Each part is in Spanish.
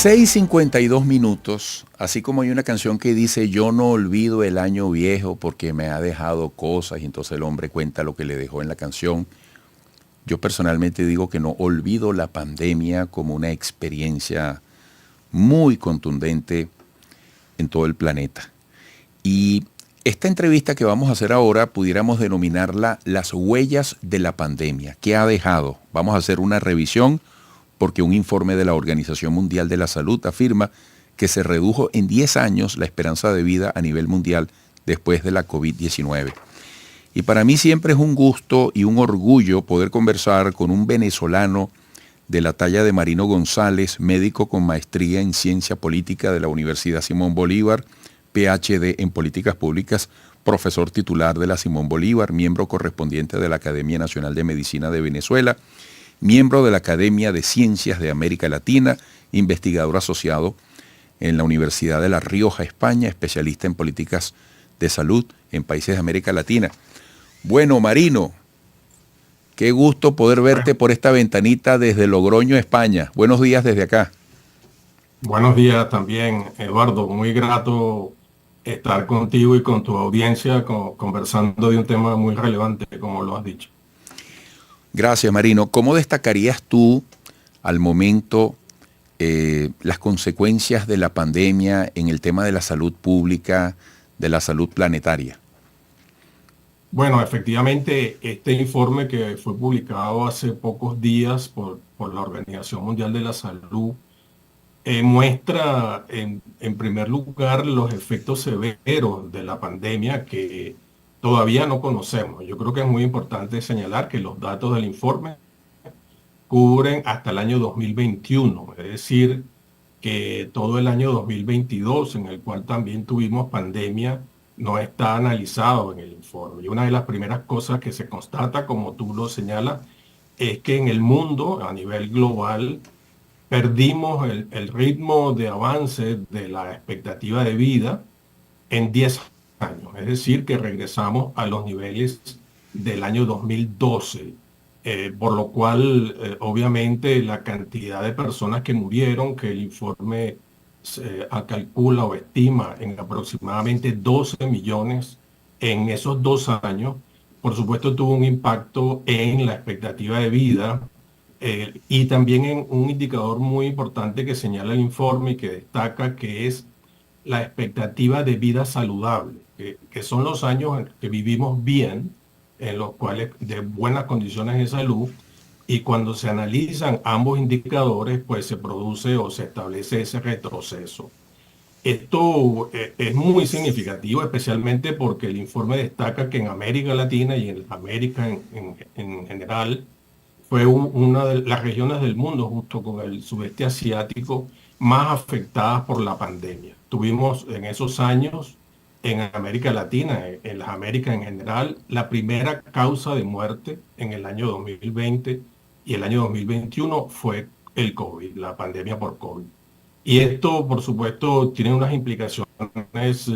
6:52, así como hay una canción que dice yo no olvido el año viejo porque me ha dejado cosas y entonces el hombre cuenta lo que le dejó en la canción. Yo personalmente digo que no olvido la pandemia como una experiencia muy contundente en todo el planeta. Y esta entrevista que vamos a hacer ahora pudiéramos denominarla las huellas de la pandemia. ¿Qué ha dejado? Vamos a hacer una revisión porque un informe de la Organización Mundial de la Salud afirma que se redujo en 10 años la esperanza de vida a nivel mundial después de la COVID-19. Y para mí siempre es un gusto y un orgullo poder conversar con un venezolano de la talla de Marino González, médico con maestría en ciencia política de la Universidad Simón Bolívar, PhD en políticas públicas, profesor titular de la Simón Bolívar, miembro correspondiente de la Academia Nacional de Medicina de Venezuela, miembro de la Academia de Ciencias de América Latina, investigador asociado en la Universidad de La Rioja, España, especialista en políticas de salud en países de América Latina. Bueno, Marino, qué gusto poder verte por esta ventanita desde Logroño, España. Buenos días desde acá. Buenos días también, Eduardo. Muy grato estar contigo y con tu audiencia conversando de un tema muy relevante, como lo has dicho. Gracias, Marino. ¿Cómo destacarías tú al momento las consecuencias de la pandemia en el tema de la salud pública, de la salud planetaria? Bueno, efectivamente, este informe que fue publicado hace pocos días por la Organización Mundial de la Salud muestra en primer lugar los efectos severos de la pandemia que todavía no conocemos. Yo creo que es muy importante señalar que los datos del informe cubren hasta el año 2021, es decir, que todo el año 2022, en el cual también tuvimos pandemia, no está analizado en el informe. Y una de las primeras cosas que se constata, como tú lo señalas, es que en el mundo, a nivel global, perdimos el ritmo de avance de la expectativa de vida en 10 años. Es decir, que regresamos a los niveles del año 2012, por lo cual, obviamente, la cantidad de personas que murieron, que el informe calcula o estima en aproximadamente 12 millones en esos 2 años, por supuesto, tuvo un impacto en la expectativa de vida y también en un indicador muy importante que señala el informe y que destaca, que es la expectativa de vida saludable, que son los años en que vivimos bien, en los cuales de buenas condiciones de salud, y cuando se analizan ambos indicadores, pues se produce o se establece ese retroceso. Esto es muy significativo, especialmente porque el informe destaca que en América Latina y en América en general, fue una de las regiones del mundo, junto con el sudeste asiático, más afectadas por la pandemia. Tuvimos en esos años, en América Latina, en las Américas en general, la primera causa de muerte en el año 2020 y el año 2021 fue el COVID, la pandemia por COVID. Y esto, por supuesto, tiene unas implicaciones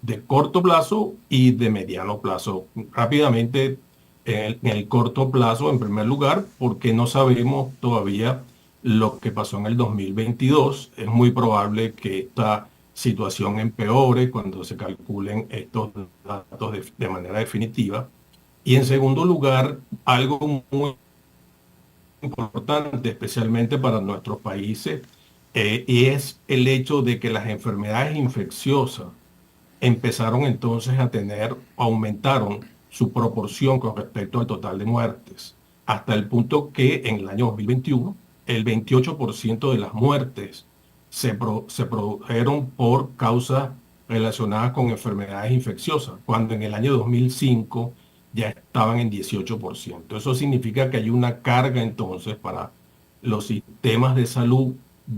de corto plazo y de mediano plazo. Rápidamente, en el corto plazo, en primer lugar, porque no sabemos todavía lo que pasó en el 2022. Es muy probable que esta situación empeore cuando se calculen estos datos de manera definitiva. Y en segundo lugar, algo muy importante, especialmente para nuestros países, y es el hecho de que las enfermedades infecciosas empezaron entonces a aumentaron su proporción con respecto al total de muertes, hasta el punto que en el año 2021 el 28% de las muertes se produjeron por causas relacionadas con enfermedades infecciosas, cuando en el año 2005 ya estaban en 18%. Eso significa que hay una carga entonces para los sistemas de salud,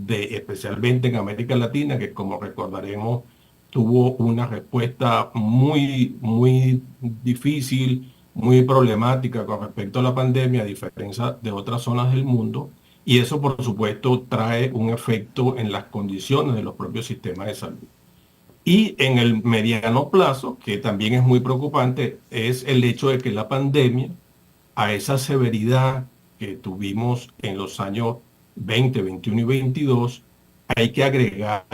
especialmente en América Latina, que, como recordaremos, tuvo una respuesta muy difícil, muy problemática con respecto a la pandemia, a diferencia de otras zonas del mundo. Y eso, por supuesto, trae un efecto en las condiciones de los propios sistemas de salud. Y en el mediano plazo, que también es muy preocupante, es el hecho de que la pandemia, a esa severidad que tuvimos en los años 20, 21 y 22, hay que agregar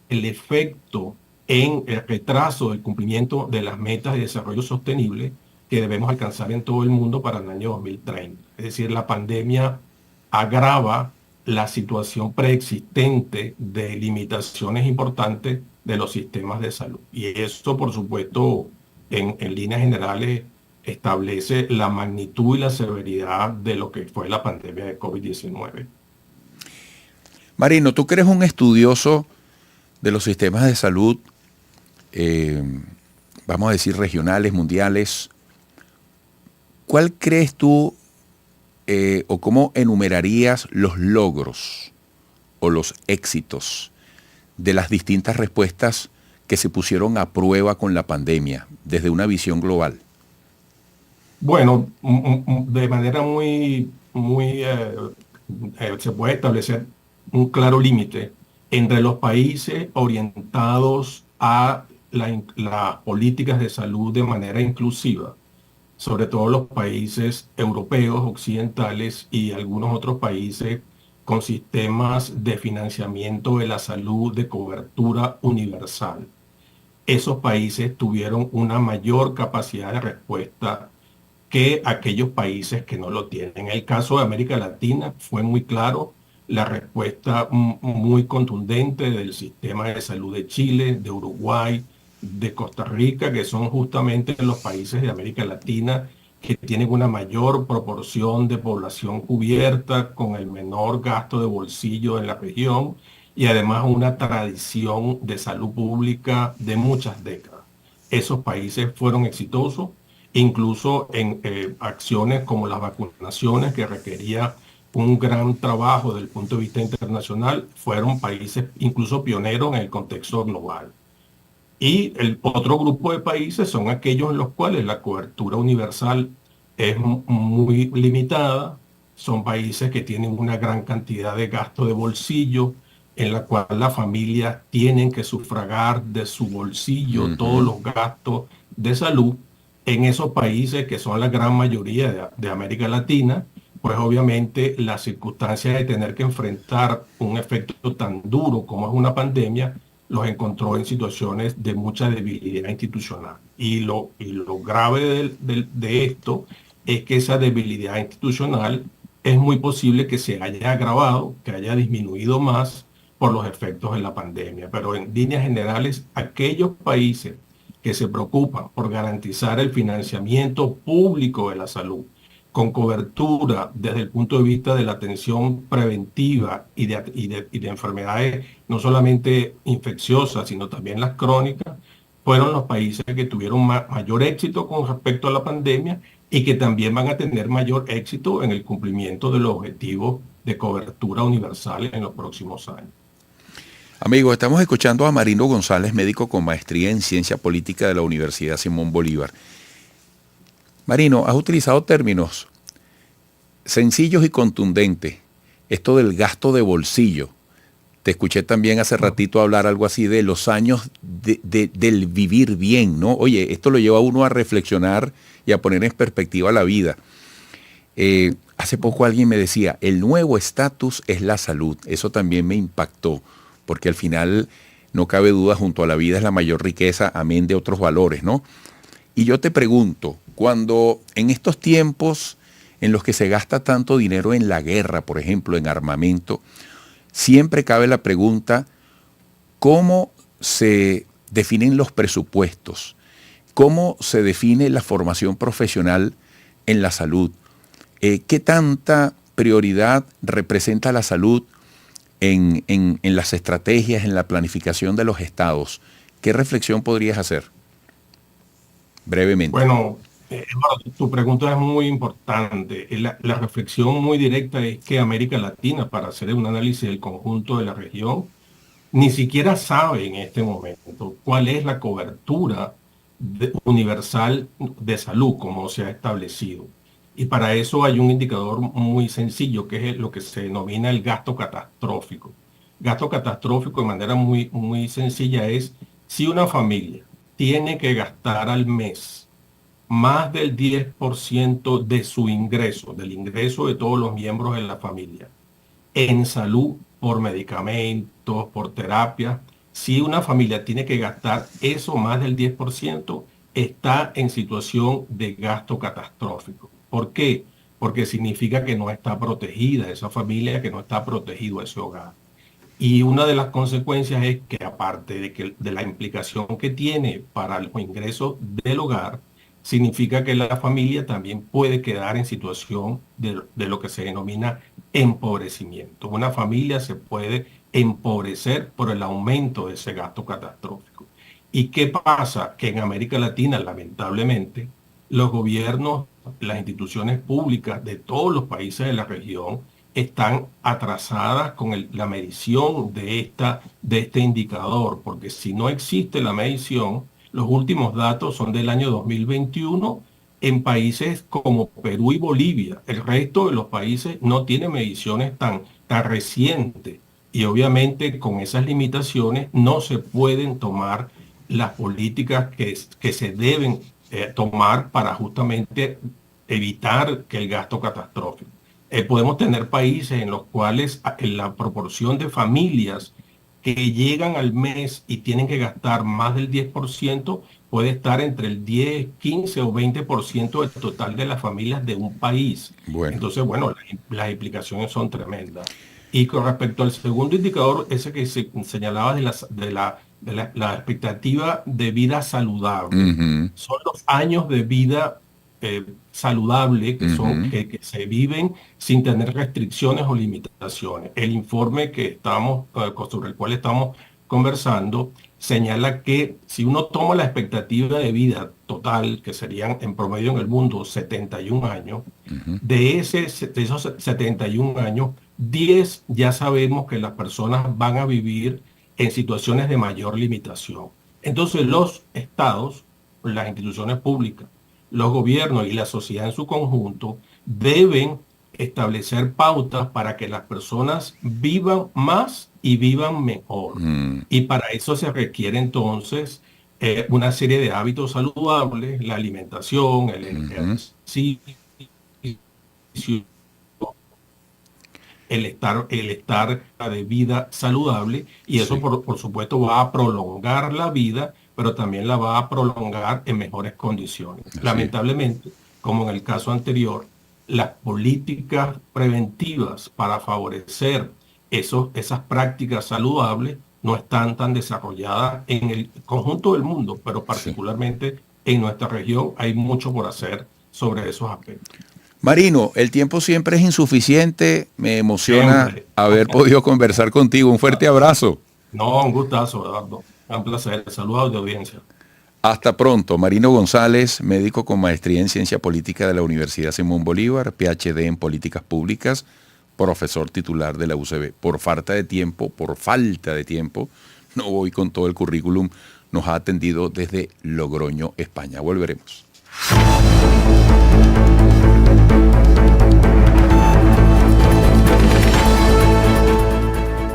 el efecto en el retraso del cumplimiento de las metas de desarrollo sostenible que debemos alcanzar en todo el mundo para el año 2030. Es decir, la pandemia agrava la situación preexistente de limitaciones importantes de los sistemas de salud. Y esto, por supuesto, en líneas generales, establece la magnitud y la severidad de lo que fue la pandemia de COVID-19. Marino, tú que eres un estudioso de los sistemas de salud, vamos a decir regionales, mundiales, ¿cuál crees tú o cómo enumerarías los logros o los éxitos de las distintas respuestas que se pusieron a prueba con la pandemia desde una visión global? Bueno, de manera se puede establecer un claro límite entre los países orientados a las políticas de salud de manera inclusiva, sobre todo los países europeos, occidentales y algunos otros países con sistemas de financiamiento de la salud de cobertura universal. Esos países tuvieron una mayor capacidad de respuesta que aquellos países que no lo tienen. En el caso de América Latina fue muy claro la respuesta muy contundente del sistema de salud de Chile, de Uruguay, de Costa Rica, que son justamente los países de América Latina que tienen una mayor proporción de población cubierta con el menor gasto de bolsillo en la región y además una tradición de salud pública de muchas décadas. Esos países fueron exitosos incluso en acciones como las vacunaciones, que requería un gran trabajo desde el punto de vista internacional, fueron países incluso pioneros en el contexto global. Y el otro grupo de países son aquellos en los cuales la cobertura universal es muy limitada, son países que tienen una gran cantidad de gasto de bolsillo, en la cual las familias tienen que sufragar de su bolsillo todos los gastos de salud. En esos países que son la gran mayoría de América Latina, pues obviamente las circunstancias de tener que enfrentar un efecto tan duro como es una pandemia, los encontró en situaciones de mucha debilidad institucional. Y lo grave de esto es que esa debilidad institucional es muy posible que se haya agravado, que haya disminuido más por los efectos de la pandemia. Pero en líneas generales, aquellos países que se preocupan por garantizar el financiamiento público de la salud, con cobertura desde el punto de vista de la atención preventiva y de enfermedades no solamente infecciosas, sino también las crónicas, fueron los países que tuvieron mayor éxito con respecto a la pandemia y que también van a tener mayor éxito en el cumplimiento de los objetivos de cobertura universal en los próximos años. Amigos, estamos escuchando a Marino González, médico con maestría en ciencia política de la Universidad Simón Bolívar. Marino, has utilizado términos sencillos y contundentes. Esto del gasto de bolsillo. Te escuché también hace ratito hablar algo así de los años del vivir bien, ¿no? Oye, esto lo lleva a uno a reflexionar y a poner en perspectiva la vida. Hace poco alguien me decía, el nuevo estatus es la salud. Eso también me impactó, porque al final no cabe duda, junto a la vida es la mayor riqueza, amén de otros valores, ¿no? Y yo te pregunto, cuando en estos tiempos en los que se gasta tanto dinero en la guerra, por ejemplo, en armamento, siempre cabe la pregunta, ¿cómo se definen los presupuestos? ¿Cómo se define la formación profesional en la salud? ¿Qué tanta prioridad representa la salud en las estrategias, en la planificación de los estados? ¿Qué reflexión podrías hacer? Brevemente. Bueno, tu pregunta es muy importante. La reflexión muy directa es que América Latina, para hacer un análisis del conjunto de la región, ni siquiera sabe en este momento cuál es la cobertura universal de salud como se ha establecido. Y para eso hay un indicador muy sencillo, que es lo que se denomina el gasto catastrófico. Gasto catastrófico de manera muy sencilla es si una familia tiene que gastar al mes más del 10% de su ingreso, del ingreso de todos los miembros de la familia, en salud por medicamentos, por terapia. Si una familia tiene que gastar eso más del 10%, está en situación de gasto catastrófico. ¿Por qué? Porque significa que no está protegida esa familia, que no está protegido ese hogar. Y una de las consecuencias es que aparte de la implicación que tiene para los ingresos del hogar, significa que la familia también puede quedar en situación de lo que se denomina empobrecimiento. Una familia se puede empobrecer por el aumento de ese gasto catastrófico. ¿Y qué pasa? Que en América Latina, lamentablemente, los gobiernos, las instituciones públicas de todos los países de la región están atrasadas con la medición de este indicador, porque si no existe la medición, los últimos datos son del año 2021 en países como Perú y Bolivia. El resto de los países no tiene mediciones tan recientes y obviamente con esas limitaciones no se pueden tomar las políticas que se deben tomar para justamente evitar que el gasto catastrófico. Podemos tener países en los cuales la proporción de familias que llegan al mes y tienen que gastar más del 10% puede estar entre el 10, 15 o 20% del total de las familias de un país. Bueno. Entonces, bueno, las implicaciones son tremendas. Y con respecto al segundo indicador, ese que se señalaba la expectativa de vida saludable, son los años de vida saludable que se viven sin tener restricciones o limitaciones. El informe sobre el cual estamos conversando señala que si uno toma la expectativa de vida total, que serían en promedio en el mundo 71 años, de esos 71 años, 10 ya sabemos que las personas van a vivir en situaciones de mayor limitación. Entonces los estados, las instituciones públicas, los gobiernos y la sociedad en su conjunto deben establecer pautas para que las personas vivan más y vivan mejor. Y para eso se requiere entonces una serie de hábitos saludables, la alimentación, el ejercicio, el estar de vida saludable, y eso por supuesto va a prolongar la vida, pero también la va a prolongar en mejores condiciones. Lamentablemente, como en el caso anterior, las políticas preventivas para favorecer esas prácticas saludables no están tan desarrolladas en el conjunto del mundo, pero particularmente en nuestra región hay mucho por hacer sobre esos aspectos. Marino, el tiempo siempre es insuficiente. Me emociona haber podido conversar contigo. Un fuerte abrazo. No, un gustazo, Eduardo. Un placer. Saludos de audiencia. Hasta pronto. Marino González, médico con maestría en Ciencia Política de la Universidad Simón Bolívar, PhD en Políticas Públicas, profesor titular de la UCB. Por falta de tiempo, no voy con todo el currículum. Nos ha atendido desde Logroño, España. Volveremos.